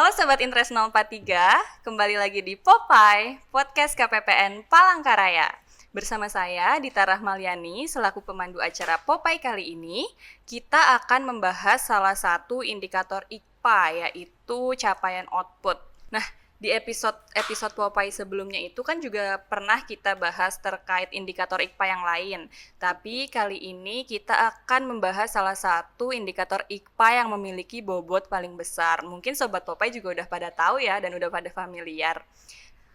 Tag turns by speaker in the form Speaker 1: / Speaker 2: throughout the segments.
Speaker 1: Halo Sobat Interest 043, kembali lagi di Popeye, Podcast KPPN Palangkaraya. Bersama saya, Dita Rahmaliani, selaku pemandu acara Popeye kali ini, kita akan membahas salah satu indikator IKPA, yaitu capaian output. Nah, di episode Popeye sebelumnya itu kan juga pernah kita bahas terkait indikator IKPA yang lain. Tapi kali ini kita akan membahas salah satu indikator IKPA yang memiliki bobot paling besar. Mungkin Sobat Popeye juga udah pada tahu ya dan udah pada familiar.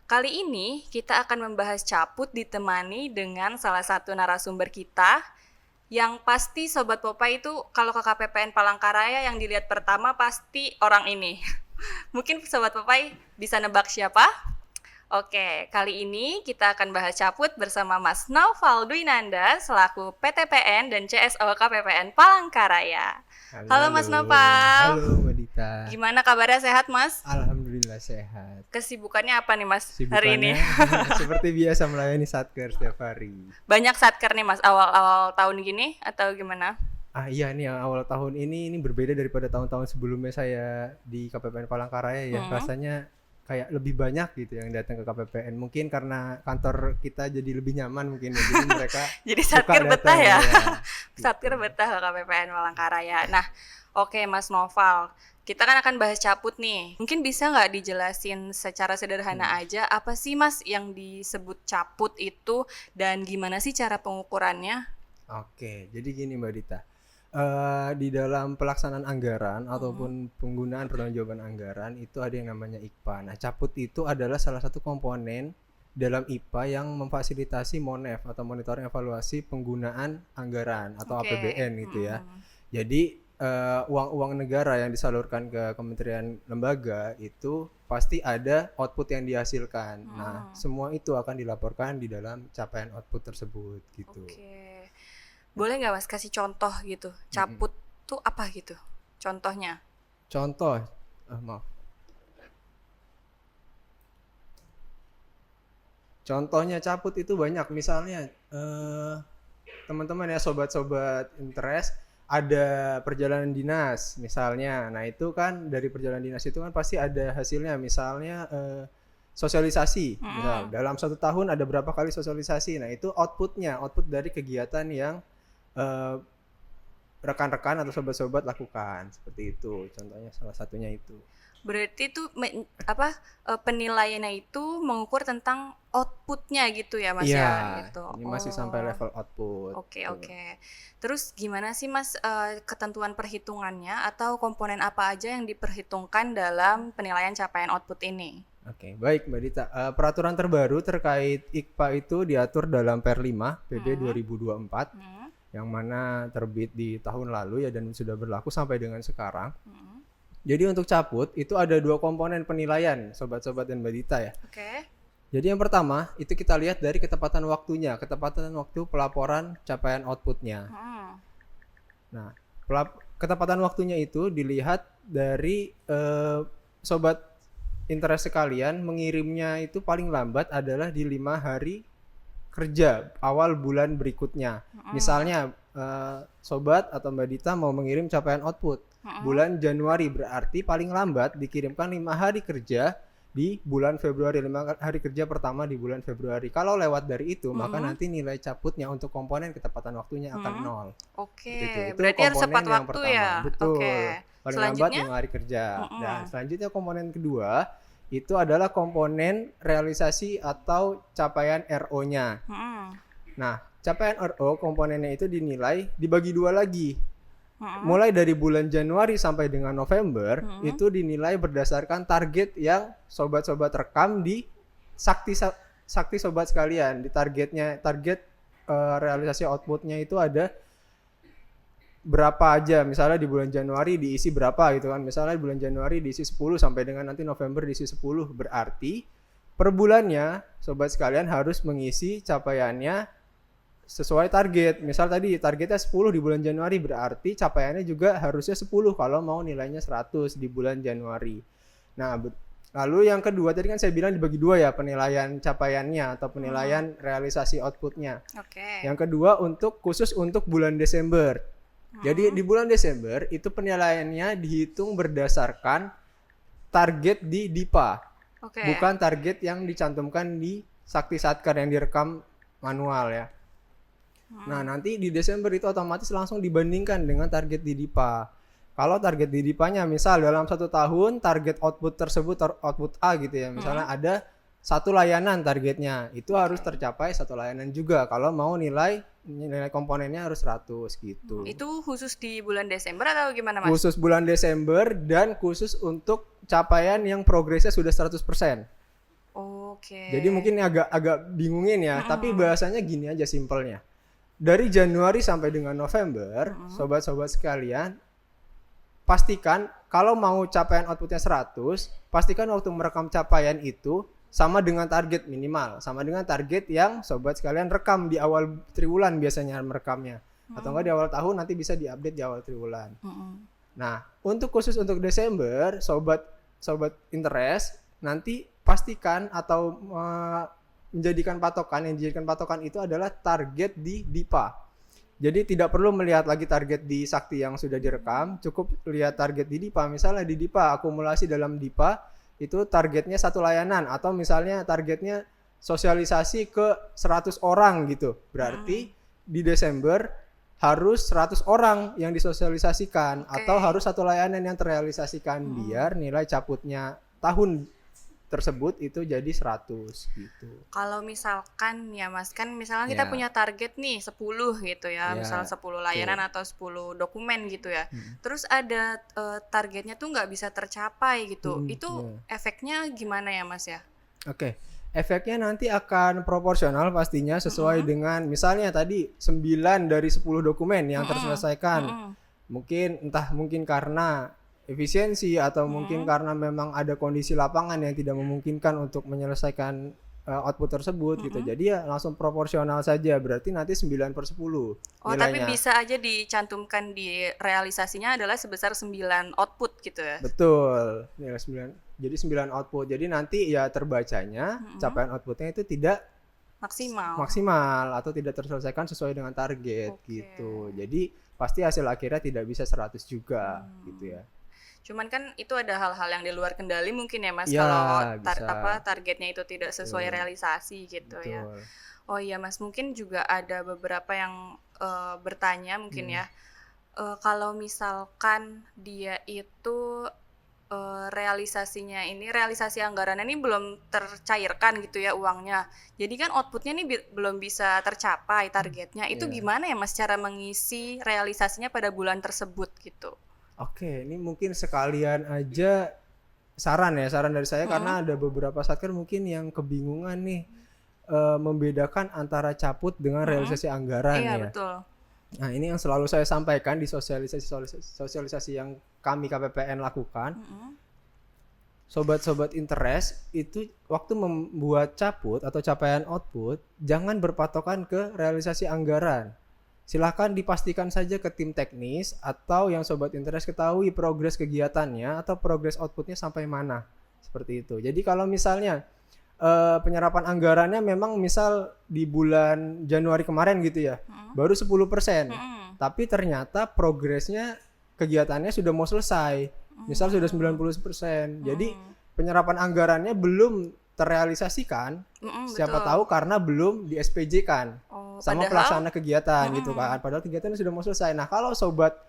Speaker 1: Kali ini kita akan membahas caput ditemani dengan salah satu narasumber kita yang pasti Sobat Popeye itu kalau ke KPPN Palangkaraya yang dilihat pertama pasti orang ini. Mungkin Sobat Popeye bisa nebak siapa? Oke, kali ini kita akan bahas caput bersama Mas Naufal Dwinanda selaku PTPN dan CSO KPPN Palangkaraya. Halo Mas Naufal.
Speaker 2: Halo Mbak Dita.
Speaker 1: Gimana kabarnya, sehat Mas?
Speaker 2: Alhamdulillah sehat.
Speaker 1: Kesibukannya apa nih Mas hari
Speaker 2: Sibukannya
Speaker 1: ini?
Speaker 2: seperti biasa melayani satker setiap hari.
Speaker 1: Banyak satker nih Mas awal-awal tahun gini atau gimana?
Speaker 2: Iya nih awal tahun ini berbeda daripada tahun-tahun sebelumnya saya di KPPN Palangkaraya ya. Rasanya kayak lebih banyak gitu yang datang ke KPPN. Mungkin karena kantor kita jadi lebih nyaman mungkin ya. Jadi mereka
Speaker 1: Jadi
Speaker 2: suka
Speaker 1: satker betah
Speaker 2: datang,
Speaker 1: ya.
Speaker 2: ya.
Speaker 1: Satker betah ke KPPN Palangkaraya. Nah, oke Mas Naufal, kita kan akan bahas caput nih. Mungkin bisa nggak dijelasin secara sederhana aja apa sih Mas yang disebut caput itu dan gimana sih cara pengukurannya?
Speaker 2: Oke, jadi gini Mbak Dita. Di dalam pelaksanaan anggaran ataupun penggunaan pertanggungjawaban anggaran itu ada yang namanya IKPA. Nah, caput itu adalah salah satu komponen dalam IKPA yang memfasilitasi MONEF atau monitoring evaluasi penggunaan anggaran atau APBN gitu ya. Jadi uang-uang negara yang disalurkan ke kementerian lembaga itu pasti ada output yang dihasilkan. Nah, semua itu akan dilaporkan di dalam capaian output tersebut gitu.
Speaker 1: Oke. Boleh nggak Mas kasih contoh gitu? Caput tuh apa gitu? Contohnya?
Speaker 2: Contoh, maaf. Contohnya caput itu banyak. Misalnya teman-teman ya sobat-sobat interest ada perjalanan dinas misalnya. Nah itu kan dari perjalanan dinas itu kan pasti ada hasilnya. Misalnya sosialisasi. Misal dalam 1 tahun ada berapa kali sosialisasi. Nah itu output dari kegiatan yang rekan-rekan atau sobat-sobat lakukan seperti itu. Contohnya salah satunya itu.
Speaker 1: Berarti itu penilaiannya itu mengukur tentang outputnya gitu ya Mas ya? Gitu.
Speaker 2: Ini masih sampai level output.
Speaker 1: Oke. Terus gimana sih Mas ketentuan perhitungannya atau komponen apa aja yang diperhitungkan dalam penilaian capaian output ini?
Speaker 2: Oke, baik Mbak Dita. Peraturan terbaru terkait IKPA itu diatur dalam Per 5 PB 2024 yang mana terbit di tahun lalu ya dan sudah berlaku sampai dengan sekarang. Jadi untuk caput itu ada 2 komponen penilaian sobat-sobat dan Mbak Dita ya.
Speaker 1: Oke.
Speaker 2: Jadi yang pertama itu kita lihat dari ketepatan waktunya, ketepatan waktu pelaporan capaian outputnya. Nah, ketepatan waktunya itu dilihat dari sobat interest sekalian mengirimnya itu paling lambat adalah di 5 hari kerja awal bulan berikutnya. Misalnya sobat atau Mbak Dita mau mengirim capaian output bulan Januari, berarti paling lambat dikirimkan 5 hari kerja di bulan Februari, 5 hari kerja pertama di bulan Februari. Kalau lewat dari itu maka nanti nilai caputnya untuk komponen ketepatan waktunya akan 0.
Speaker 1: Oke.
Speaker 2: Itu
Speaker 1: Berarti harus tepat waktu
Speaker 2: pertama.
Speaker 1: ya.
Speaker 2: Betul.
Speaker 1: Oke.
Speaker 2: Paling
Speaker 1: Selanjutnya?
Speaker 2: lambat 5 hari kerja. Dan selanjutnya komponen kedua itu adalah komponen realisasi atau capaian RO-nya. Nah, capaian RO komponennya itu dinilai dibagi 2 lagi. Mulai dari bulan Januari sampai dengan November itu dinilai berdasarkan target yang sobat-sobat rekam di sakti sobat sekalian. Di target realisasi outputnya itu ada berapa aja, misalnya di bulan Januari diisi berapa gitu kan, misalnya di bulan Januari diisi 10 sampai dengan nanti November diisi 10, berarti per bulannya sobat sekalian harus mengisi capaiannya sesuai target. Misal tadi targetnya 10 di bulan Januari, berarti capaiannya juga harusnya 10 kalau mau nilainya 100 di bulan Januari. Nah lalu yang kedua tadi kan saya bilang dibagi 2 ya penilaian capaiannya atau penilaian realisasi outputnya. Yang kedua khusus untuk bulan Desember. Jadi di bulan Desember itu penilaiannya dihitung berdasarkan target di DIPA.
Speaker 1: Oke.
Speaker 2: Bukan target yang dicantumkan di Sakti Satkar yang direkam manual ya. Nah, nanti di Desember itu otomatis langsung dibandingkan dengan target di DIPA. Kalau target di DIPA-nya misal dalam 1 tahun target output tersebut output A gitu ya. Misalnya ada 1 layanan targetnya. Itu harus tercapai 1 layanan juga kalau mau nilai komponennya harus 100 gitu.
Speaker 1: Itu khusus di bulan Desember atau gimana, Mas?
Speaker 2: Khusus bulan Desember dan khusus untuk capaian yang progresnya sudah 100%.
Speaker 1: Oke.
Speaker 2: Jadi mungkin agak bingungin ya, tapi bahasanya gini aja simpelnya. Dari Januari sampai dengan November, sobat-sobat sekalian, pastikan kalau mau capaian outputnya 100, pastikan waktu merekam capaian itu sama dengan target minimal, sama dengan target yang sobat sekalian rekam di awal triwulan biasanya merekamnya. Atau enggak di awal tahun, nanti bisa diupdate di awal triwulan. Nah, khusus untuk Desember, sobat interest, nanti pastikan atau menjadikan patokan itu adalah target di DIPA. Jadi tidak perlu melihat lagi target di Sakti yang sudah direkam, cukup lihat target di DIPA. Misalnya di DIPA, akumulasi dalam DIPA itu targetnya 1 layanan, atau misalnya targetnya sosialisasi ke 100 orang gitu. Berarti di Desember harus 100 orang yang disosialisasikan, atau harus 1 layanan yang terrealisasikan biar nilai caputnya tahun tersebut itu jadi 100 gitu.
Speaker 1: Kalau misalkan ya Mas, kan misalnya kita punya target nih 10 gitu ya, misalnya 10 layanan atau 10 dokumen gitu ya. Terus ada targetnya tuh nggak bisa tercapai gitu. Itu efeknya gimana ya Mas ya?
Speaker 2: Oke. Efeknya nanti akan proporsional pastinya sesuai dengan misalnya tadi 9 dari 10 dokumen yang terselesaikan. Mungkin karena efisiensi atau mungkin karena memang ada kondisi lapangan yang tidak memungkinkan untuk menyelesaikan output tersebut gitu. Jadi ya langsung proporsional saja, berarti nanti 9/10 nilainya.
Speaker 1: Tapi bisa aja dicantumkan di realisasinya adalah sebesar 9 output gitu ya?
Speaker 2: Betul, nilai 9. Jadi 9 output. Jadi nanti ya terbacanya capaian outputnya itu tidak maksimal atau tidak terselesaikan sesuai dengan target gitu. Jadi pasti hasil akhirnya tidak bisa 100 juga gitu ya.
Speaker 1: Cuman kan itu ada hal-hal yang di luar kendali mungkin ya Mas,
Speaker 2: ya,
Speaker 1: kalau targetnya itu tidak sesuai realisasi gitu. Betul. Ya. Oh iya Mas, mungkin juga ada beberapa yang bertanya mungkin ya, kalau misalkan dia itu realisasi anggarannya ini belum tercairkan gitu ya uangnya. Jadi kan outputnya ini belum bisa tercapai targetnya. Itu gimana ya Mas cara mengisi realisasinya pada bulan tersebut gitu?
Speaker 2: Oke, ini mungkin sekalian aja saran dari saya karena ada beberapa satker mungkin yang kebingungan nih membedakan antara caput dengan realisasi anggaran ya.
Speaker 1: Iya, betul.
Speaker 2: Nah, ini yang selalu saya sampaikan di sosialisasi yang kami KPPN lakukan. Sobat-sobat interest itu waktu membuat caput atau capaian output jangan berpatokan ke realisasi anggaran. Silahkan dipastikan saja ke tim teknis atau yang sobat interest ketahui progres kegiatannya atau progres outputnya sampai mana. Seperti itu. Jadi kalau misalnya penyerapan anggarannya memang misal di bulan Januari kemarin gitu ya, baru 10%. Tapi ternyata progresnya kegiatannya sudah mau selesai. Misal sudah 90%. Jadi penyerapan anggarannya belum terrealisasikan. Siapa tahu karena belum di SPJ-kan. Sama pelaksana kegiatan gitu kan. Padahal kegiatannya sudah mau selesai. Nah, kalau sobat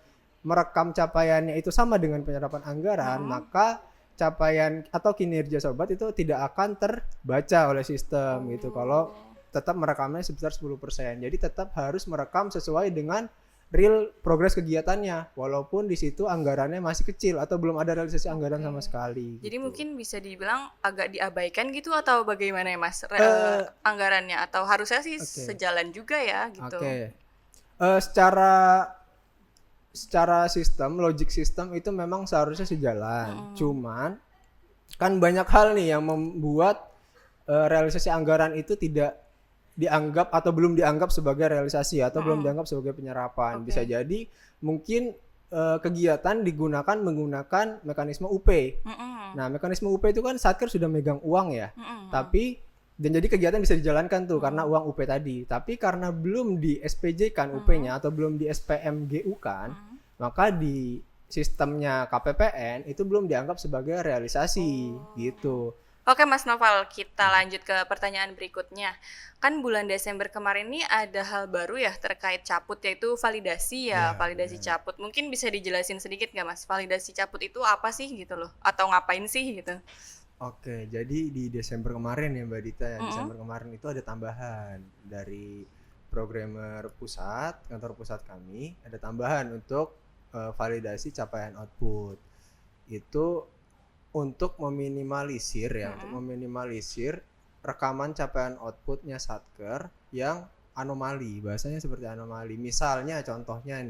Speaker 2: merekam capaiannya itu sama dengan penyerapan anggaran, maka capaian atau kinerja sobat itu tidak akan terbaca oleh sistem gitu. Kalau tetap merekamnya sebesar 10%. Jadi tetap harus merekam sesuai dengan real progres kegiatannya, walaupun di situ anggarannya masih kecil atau belum ada realisasi anggaran sama sekali.
Speaker 1: Jadi mungkin bisa dibilang agak diabaikan gitu atau bagaimana ya Mas anggarannya, atau harusnya sih sejalan juga ya gitu.
Speaker 2: Secara sistem, logik sistem itu memang seharusnya sejalan. Cuman kan banyak hal nih yang membuat realisasi anggaran itu tidak dianggap atau belum dianggap sebagai realisasi atau belum dianggap sebagai penyerapan. Bisa jadi mungkin kegiatan menggunakan mekanisme UP. Nah, mekanisme UP itu kan satker sudah megang uang ya. Tapi dan jadi kegiatan bisa dijalankan tuh karena uang UP tadi. Tapi karena belum di SPJ kan UP-nya atau belum di SPMGU kan, maka di sistemnya KPPN itu belum dianggap sebagai realisasi gitu.
Speaker 1: Oke Mas Noval, kita lanjut ke pertanyaan berikutnya. Kan bulan Desember kemarin ini ada hal baru ya terkait caput, yaitu validasi validasi caput. Mungkin bisa dijelasin sedikit nggak Mas, validasi caput itu apa sih gitu loh? Atau ngapain sih gitu?
Speaker 2: Oke, jadi di Desember kemarin ya Mbak Dita ya, Desember kemarin itu ada tambahan dari programmer pusat, kantor pusat kami, ada tambahan untuk validasi capaian output. Itu untuk meminimalisir rekaman capaian outputnya Satker yang anomali, bahasanya seperti anomali. Misalnya contohnya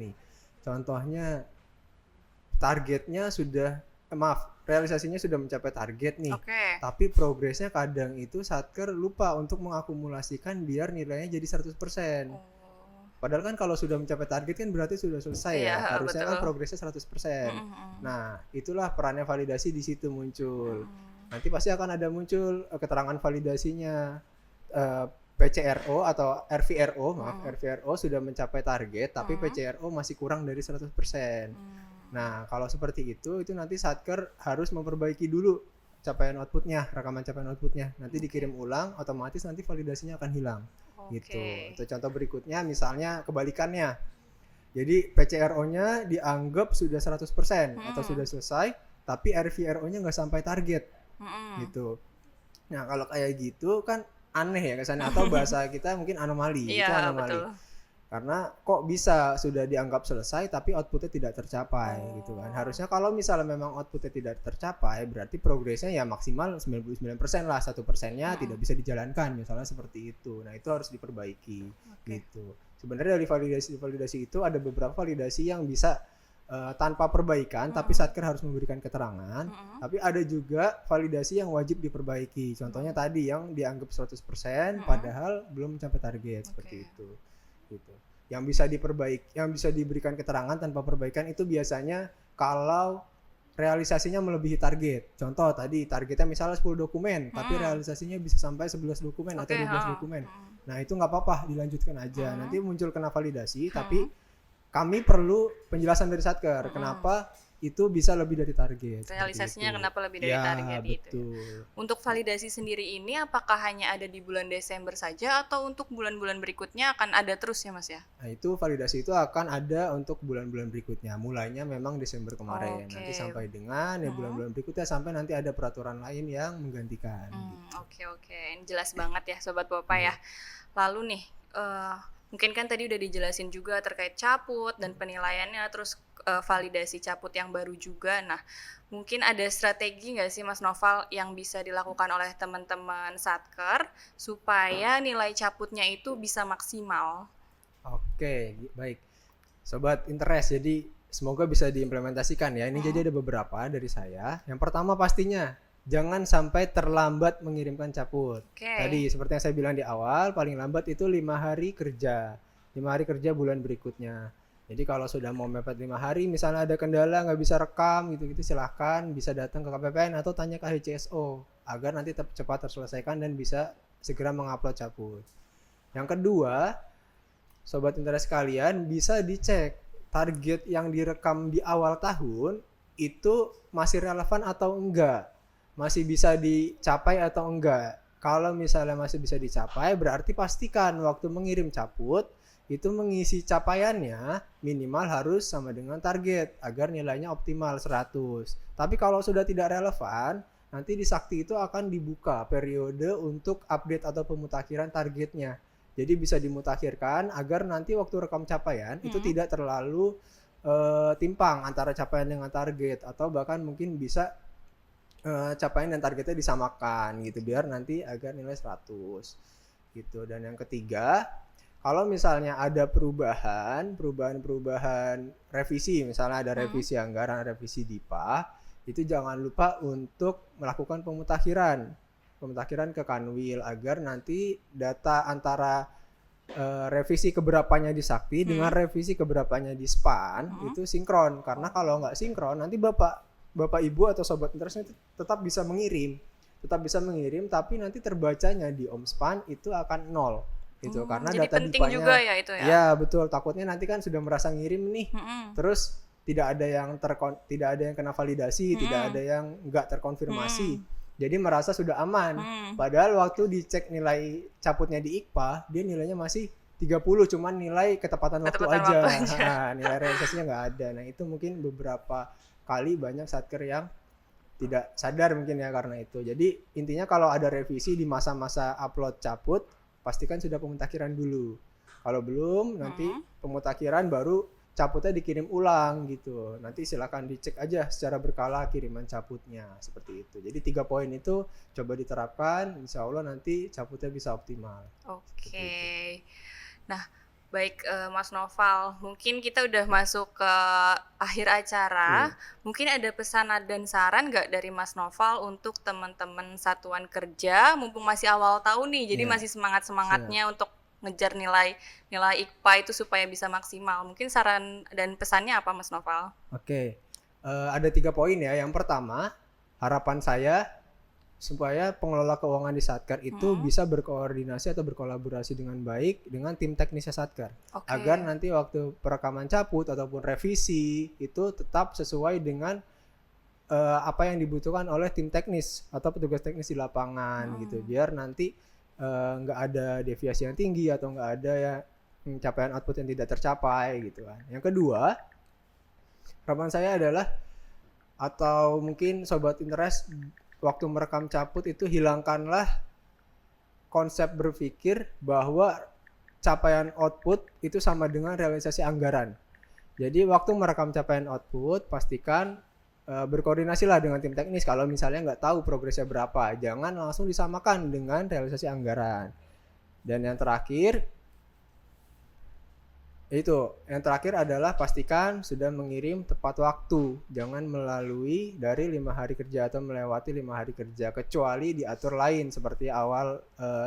Speaker 2: targetnya sudah realisasinya sudah mencapai target nih. Tapi progresnya kadang itu Satker lupa untuk mengakumulasikan biar nilainya jadi 100%. Padahal kan kalau sudah mencapai target kan berarti sudah selesai ya. Harusnya kan progresnya 100%. Nah, itulah perannya validasi di situ muncul. Nanti pasti akan ada muncul keterangan validasinya. PCRO atau RVRO sudah mencapai target tapi PCRO masih kurang dari 100%. Nah, kalau seperti itu nanti Satker harus memperbaiki dulu capaian outputnya, rekaman capaian outputnya. Nanti dikirim ulang, otomatis nanti validasinya akan hilang. Gitu. Untuk contoh berikutnya misalnya kebalikannya. Jadi PCRO-nya dianggap sudah 100% atau sudah selesai, tapi RVRO-nya nggak sampai target. Gitu. Nah, kalau kayak gitu kan aneh ya kesannya, atau bahasa kita mungkin anomali. Itu anomali. Betul. Karena kok bisa sudah dianggap selesai tapi outputnya tidak tercapai gitu kan. Harusnya kalau misalnya memang outputnya tidak tercapai berarti progresnya ya maksimal 99% lah, 1%-nya tidak bisa dijalankan misalnya seperti itu. Nah, itu harus diperbaiki gitu. Sebenarnya dari validasi itu ada beberapa validasi yang bisa tanpa perbaikan tapi Satker harus memberikan keterangan. Tapi ada juga validasi yang wajib diperbaiki. Contohnya tadi yang dianggap 100% padahal belum mencapai target seperti itu. Gitu. Yang bisa diberikan keterangan tanpa perbaikan itu biasanya kalau realisasinya melebihi target. Contoh tadi targetnya misalnya 10 dokumen tapi realisasinya bisa sampai 11 dokumen atau 12 dokumen. Nah, itu nggak apa-apa, dilanjutkan aja. Nanti muncul kena validasi tapi kami perlu penjelasan dari Satker kenapa itu bisa lebih dari target.
Speaker 1: Realisasinya kenapa lebih dari target itu. Untuk validasi sendiri ini apakah hanya ada di bulan Desember saja atau untuk bulan-bulan berikutnya akan ada terus ya Mas ya?
Speaker 2: Nah, itu validasi itu akan ada untuk bulan-bulan berikutnya. Mulainya memang Desember kemarin. Nanti sampai dengan bulan-bulan berikutnya sampai nanti ada peraturan lain yang menggantikan.
Speaker 1: Gitu. Oke. Ini jelas banget ya Sobat Popeye ya. Lalu nih mungkin kan tadi udah dijelasin juga terkait caput dan penilaiannya, terus validasi caput yang baru juga. Nah, mungkin ada strategi nggak sih Mas Noval yang bisa dilakukan oleh teman-teman Satker supaya nilai caputnya itu bisa maksimal?
Speaker 2: Oke, baik. Sobat Interest, jadi semoga bisa diimplementasikan ya. Ini jadi ada beberapa dari saya. Yang pertama pastinya jangan sampai terlambat mengirimkan caput. Tadi seperti yang saya bilang di awal, paling lambat itu 5 hari kerja. 5 hari kerja bulan berikutnya. Jadi kalau sudah mau mepet 5 hari, misalnya ada kendala nggak bisa rekam gitu-gitu, silahkan bisa datang ke KPPN atau tanya ke HCSO agar nanti cepat terselesaikan dan bisa segera mengupload caput. Yang kedua, Sobat Interest kalian bisa dicek target yang direkam di awal tahun itu masih relevan atau enggak. Masih bisa dicapai atau enggak. Kalau misalnya masih bisa dicapai, berarti pastikan waktu mengirim caput itu mengisi capaiannya minimal harus sama dengan target agar nilainya optimal 100. Tapi kalau sudah tidak relevan, nanti di Sakti itu akan dibuka periode untuk update atau pemutakhiran targetnya. Jadi bisa dimutakhirkan agar nanti waktu rekam capaian itu tidak terlalu timpang antara capaian dengan target, atau bahkan mungkin bisa capaian dan targetnya disamakan gitu biar nanti agar nilai 100 gitu. Dan yang ketiga, kalau misalnya ada perubahan revisi, misalnya ada revisi anggaran, revisi DIPA, itu jangan lupa untuk melakukan pemutakhiran ke Kanwil agar nanti data antara revisi keberapanya di Sakti dengan revisi keberapanya di SPAN itu sinkron. Karena kalau nggak sinkron nanti Bapak Ibu atau Sobat Interest tetap bisa mengirim, tapi nanti terbacanya di OMSPAN itu akan 0 gitu. Karena
Speaker 1: jadi
Speaker 2: data
Speaker 1: penting
Speaker 2: DIPA-nya
Speaker 1: juga ya itu ya.
Speaker 2: Ya betul, takutnya nanti kan sudah merasa ngirim nih, terus tidak ada yang kena validasi, tidak ada yang nggak terkonfirmasi. Jadi merasa sudah aman. Padahal waktu dicek nilai cabutnya di IKPA, dia nilainya masih 30, cuman nilai ketepatan waktu aja. Nah, nilai realisasinya nggak ada. Nah, itu mungkin beberapa kali banyak satker yang tidak sadar mungkin ya karena itu. Jadi intinya kalau ada revisi di masa-masa upload cabut, pastikan sudah pemutakhiran dulu. Kalau belum, nanti pemutakhiran baru cabutnya dikirim ulang gitu. Nanti silakan dicek aja secara berkala kiriman cabutnya seperti itu. Jadi 3 poin itu coba diterapkan, insya Allah nanti cabutnya bisa optimal.
Speaker 1: Oke. Nah, baik Mas Noval, mungkin kita udah masuk ke akhir acara. Mungkin ada pesan dan saran nggak dari Mas Noval untuk teman-teman satuan kerja, mumpung masih awal tahun nih, jadi masih semangat-semangatnya untuk ngejar nilai IKPA itu supaya bisa maksimal. Mungkin saran dan pesannya apa Mas Noval?
Speaker 2: Oke, ada 3 poin ya. Yang pertama, harapan saya supaya pengelola keuangan di Satker itu bisa berkoordinasi atau berkolaborasi dengan baik dengan tim teknisnya Satker. Agar nanti waktu perekaman cabut ataupun revisi itu tetap sesuai dengan apa yang dibutuhkan oleh tim teknis atau petugas teknis di lapangan gitu. Biar nanti nggak ada deviasi yang tinggi atau nggak ada ya capaian output yang tidak tercapai gitu kan. Yang kedua, harapan saya adalah atau mungkin sobat interest waktu merekam cabut itu hilangkanlah konsep berpikir bahwa capaian output itu sama dengan realisasi anggaran. Jadi waktu merekam capaian output pastikan berkoordinasilah dengan tim teknis. Kalau misalnya nggak tahu progresnya berapa, jangan langsung disamakan dengan realisasi anggaran. Dan yang terakhir adalah pastikan sudah mengirim tepat waktu. Jangan melalui dari 5 hari kerja atau melewati 5 hari kerja, kecuali diatur lain seperti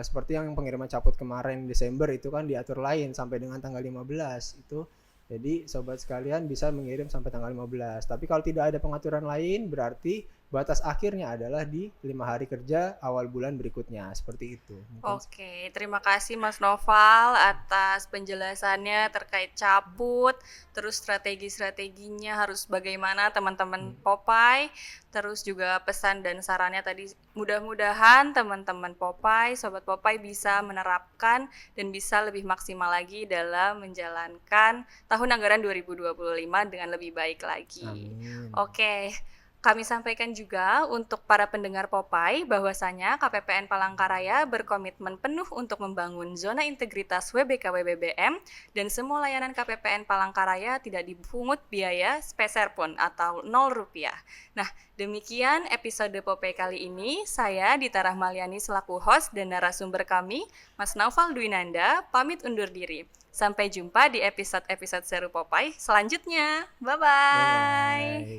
Speaker 2: seperti yang pengiriman cabut kemarin Desember itu kan diatur lain sampai dengan tanggal 15 itu. Jadi sobat sekalian bisa mengirim sampai tanggal 15. Tapi kalau tidak ada pengaturan lain, berarti batas akhirnya adalah di 5 hari kerja awal bulan berikutnya. Seperti itu.
Speaker 1: Oke, terima kasih Mas Noval atas penjelasannya terkait cabut, terus strategi-strateginya harus bagaimana teman-teman Popeye, terus juga pesan dan sarannya tadi. Mudah-mudahan teman-teman Popeye, sobat Popeye bisa menerapkan dan bisa lebih maksimal lagi dalam menjalankan tahun anggaran 2025 dengan lebih baik lagi.
Speaker 2: Amin.
Speaker 1: Oke. Kami sampaikan juga untuk para pendengar Popeye bahwasanya KPPN Palangkaraya berkomitmen penuh untuk membangun zona integritas WBK-WBBM dan semua layanan KPPN Palangkaraya tidak dipungut biaya sepeser pun atau 0 rupiah. Nah, demikian episode Popeye kali ini. Saya Dita Rahmaliani selaku host dan narasumber kami, Mas Noval Dwinanda, pamit undur diri. Sampai jumpa di episode-episode seru Popeye selanjutnya. Bye-bye.